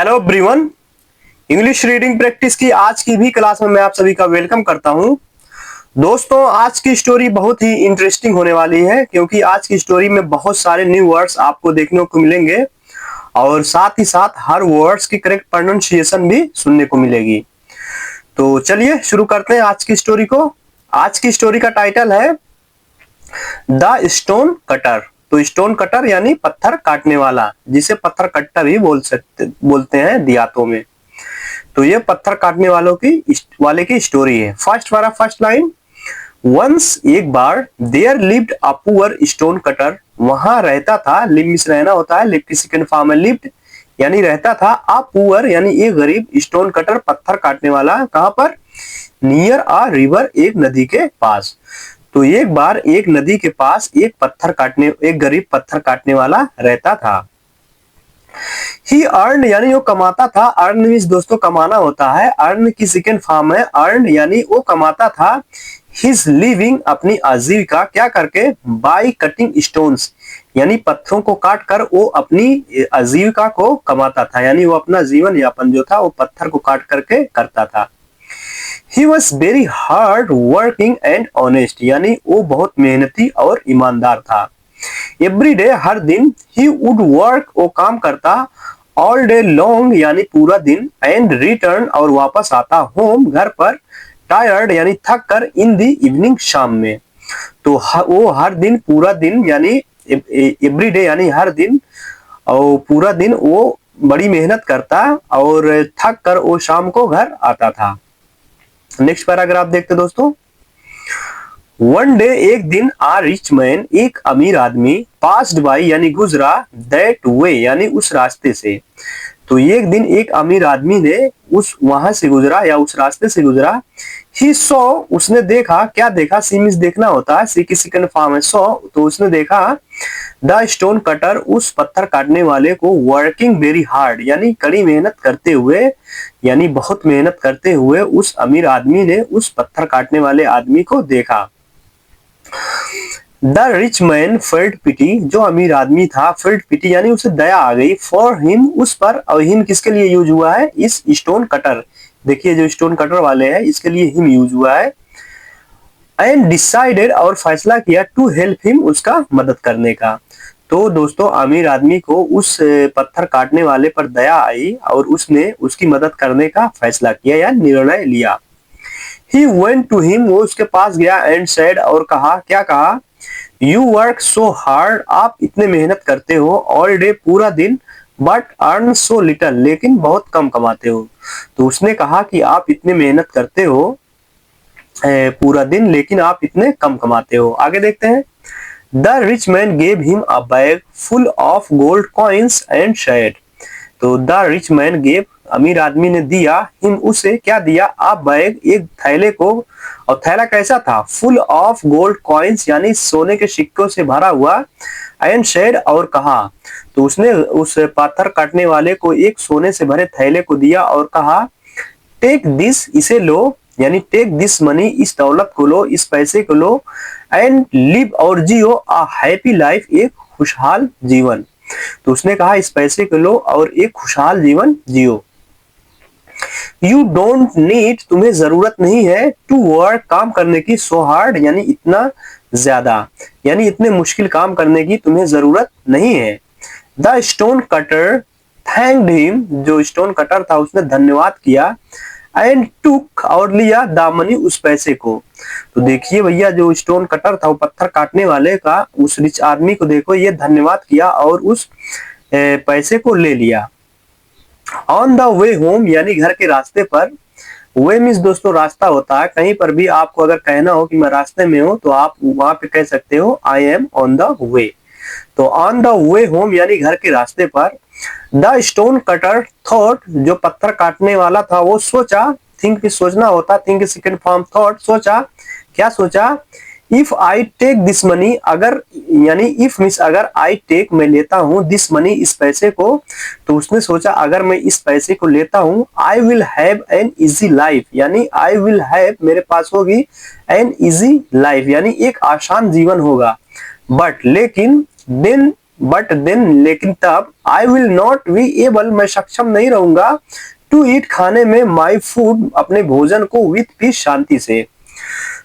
Hello everyone. English reading practice की आज की भी क्लास में मैं आप सभी का वेलकम करता हूं। दोस्तों, आज की स्टोरी बहुत ही इंटरेस्टिंग होने वाली है क्योंकि आज की स्टोरी में बहुत सारे न्यू वर्ड्स आपको देखने को मिलेंगे और साथ ही साथ हर वर्ड्स की करेक्ट प्रोनाउंसिएशन भी सुनने को मिलेगी। तो चलिए शुरू करते हैं आज की स्टोरी को। आज की स्टोरी का टाइटल है द स्टोन कटर। तो स्टोन कटर यानी पत्थर काटने वाला, जिसे पत्थर कट्टा भी बोलते हैं देहातों में। तो ये पत्थर काटने वाले की स्टोरी है। फर्स्ट लाइन, वंस एक बार there lived a poor stone cutter. वहां रहता था, लिव मींस रहना होता है, लिव की सेकंड फॉर्म में लिव्ड यानी रहता था, अ पुअर यानी एक गरीब, स्टोन कटर पत्थर काटने वाला। कहां पर? नियर अ रिवर, एक नदी के पास। तो एक बार एक नदी के पास एक गरीब पत्थर काटने वाला रहता था। ही अर्न यानी वो कमाता था। अर्न मींस दोस्तों कमाना होता है। अर्न की सेकंड फॉर्म है अर्न यानी वो कमाता था। हिज लिविंग अपनी आजीविका क्या करके? बाय कटिंग स्टोन्स यानी पत्थरों को काट कर वो अपनी आजीविका को कमाता था, यानी वो अपना जीवन यापन जो था वो पत्थर को काट करके करता था। He was very hard working and honest यानी वो बहुत मेहनती और ईमानदार था। Every day हर दिन he would work वो काम करता, all day long यानी पूरा दिन, and return और वापस आता, home घर पर, tired यानी थक कर, in the evening शाम में। तो वो हर दिन पूरा दिन यानी every day यानी हर दिन और पूरा दिन वो बड़ी मेहनत करता और थक कर वो शाम को घर आता था। नेक्स्ट पैराग्राफ देखते दोस्तों। वन डे एक दिन आ रिच मैन एक अमीर आदमी, पास्ड बाय यानी गुजरा, दैट वे यानी उस रास्ते से। तो एक दिन एक अमीर आदमी ने वहां से गुजरा या उस रास्ते से गुजरा। ही सॉ उसने देखा, क्या देखा? सी मींस देखना होता है, सी की सेकंड फॉर्म है सॉ। तो उसने देखा द स्टोन कटर उस पत्थर काटने वाले को, वर्किंग वेरी हार्ड यानी कड़ी मेहनत करते हुए, यानी बहुत मेहनत करते हुए उस अमीर आदमी ने उस पत्थर काटने वाले आदमी को देखा। द रिच मैन फेल्ट पिटी जो अमीर आदमी था, फेल्ट पिटी यानी उसे दया आ गई, फॉर हिम उस पर। और हिम किसके लिए यूज हुआ है? इस स्टोन कटर, देखिए जो स्टोन कटर वाले हैं इसके लिए हिम यूज हुआ है। एंड डिसाइडेड और फैसला किया, टू हेल्प हिम उसका मदद करने का। तो दोस्तों अमीर आदमी को उस पत्थर काटने वाले पर दया आई और उसने उसकी मदद करने का फैसला किया या निर्णय लिया। He went to him वो उसके पास गया, एंड said और कहा, क्या कहा? You work so hard आप इतने मेहनत करते हो, all day पूरा दिन, but earn so little लेकिन बहुत कम कमाते हो। तो उसने कहा कि आप इतने मेहनत करते हो पूरा दिन लेकिन आप इतने कम कमाते हो। आगे देखते हैं। The rich man gave him a bag full of gold coins and said तो द रिच मैन गेव अमीर आदमी ने दिया, हिम उसे, क्या दिया? आ बैग एक थैले को, और थैला कैसा था? फुल ऑफ गोल्ड कॉइन्स यानी सोने के सिक्कों से भरा हुआ, एंड शेड और कहा। तो उसने उस पत्थर काटने वाले को एक सोने से भरे थैले को दिया और कहा, टेक दिस इसे लो यानी टेक दिस मनी इस दौलत को लो, इस पैसे को लो, एंड लिव और जियो अ हैप्पी लाइफ एक खुशहाल जीवन। तो उसने कहा इस पैसे को लो और एक खुशहाल जीवन जियो। यू डोंट नीड तुम्हें जरूरत नहीं है, टू वर्क काम करने की, सो हार्ड यानी इतना ज्यादा, यानी इतने मुश्किल काम करने की तुम्हें जरूरत नहीं है। The stone cutter thanked him जो स्टोन कटर था उसने धन्यवाद किया, एंड टुक और लिया द मनी उस पैसे को। तो देखिए भैया जो स्टोन कटर था वो पत्थर काटने वाले का उस रिच आदमी को देखो ये धन्यवाद किया और उस पैसे को ले लिया। ऑन द वे होम यानी घर के रास्ते पर, वे मीन्स दोस्तों रास्ता होता है। कहीं पर भी आपको अगर कहना हो कि मैं रास्ते में हूं तो आप वहां पे कह सकते हो I am on the way. तो ऑन द वे होम यानी घर के रास्ते पर। द स्टोन कटर थॉट जो पत्थर काटने वाला था वो सोचा, थिंक सोचना होता, थिंक सेकंड फॉर्म थॉट, सोचा, क्या सोचा? If I take this money अगर यानी इफ मीन्स अगर आई टेक मैं लेता हूं दिस मनी इस पैसे को, तो उसने सोचा अगर मैं इस पैसे को लेता हूं I will have an easy life यानी आई विल हैव मेरे पास होगी एन इजी लाइफ यानी एक आसान जीवन होगा। बट लेकिन देन बट देन लेकिन तब I will not be able, मैं सक्षम नहीं रहूंगा टू ईट, खाने में माई फूड, अपने भोजन को विथ पीस, शांति से।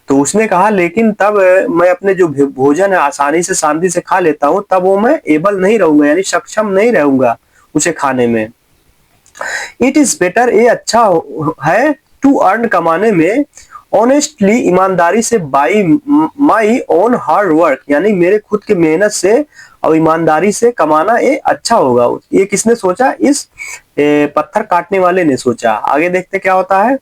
तो उसने कहा लेकिन तब मैं अपने जो भोजन है आसानी से शांति से खा लेता हूँ, तब वो मैं एबल नहीं रहूंगा, यानी सक्षम नहीं रहूंगा उसे खाने में। इट इज बेटर, ये अच्छा है, टू अर्न, कमाने में, ऑनेस्टली, ईमानदारी से, by my own hard work, यानी मेरे खुद के मेहनत से और ईमानदारी से कमाना ये अच्छा होगा। ये किसने सोचा? इस पत्थर काटने वाले ने सोचा। आगे देखते क्या होता है।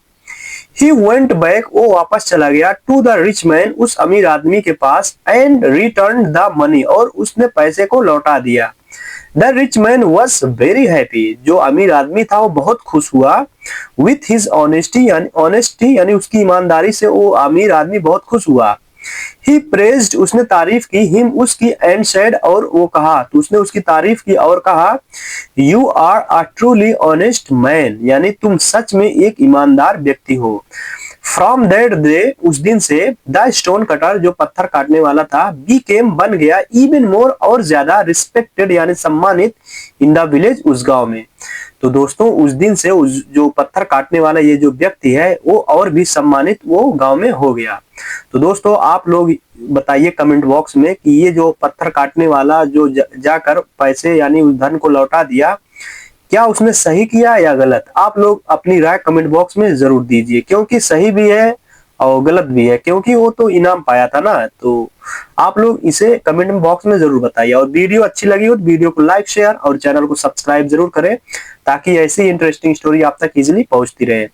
He went back, वो वापस चला गया, टू द रिच मैन, उस अमीर आदमी के पास, एंड रिटर्न द मनी, और उसने पैसे को लौटा दिया। The rich man was very happy, जो अमीर आदमी था वो बहुत खुश हुआ। विथ हिज ऑनेस्टी यानी उसकी ईमानदारी से वो अमीर आदमी बहुत खुश हुआ। ही प्रेज्ड, उसने तारीफ की, हिम, उसकी, एंड सेड, और वो कहा, तो उसने उसकी तारीफ की और कहा, you are a truly honest man, यानी तुम सच में एक ईमानदार व्यक्ति हो। फ्रॉम दैट डे, उस दिन से, द स्टोन कटर, जो पत्थर काटने वाला था, बीकेम, बन गया, इवन मोर, और ज्यादा, रिस्पेक्टेड यानी सम्मानित, इन द विलेज, उस गांव में। तो दोस्तों उस दिन से उस जो पत्थर काटने वाला ये जो व्यक्ति है वो और भी सम्मानित वो गांव में हो गया। तो दोस्तों आप लोग बताइए कमेंट बॉक्स में कि ये जो पत्थर काटने वाला जो जाकर पैसे यानी उस धन को लौटा दिया, क्या उसने सही किया या गलत? आप लोग अपनी राय कमेंट बॉक्स में जरूर दीजिए, क्योंकि सही भी है और गलत भी है, क्योंकि वो तो इनाम पाया था ना। तो आप लोग इसे कमेंट बॉक्स में जरूर बताइए, और वीडियो अच्छी लगी हो तो वीडियो को लाइक, शेयर और चैनल को सब्सक्राइब जरूर करें, ताकि ऐसी इंटरेस्टिंग स्टोरी आप तक इजीली पहुंचती रहे।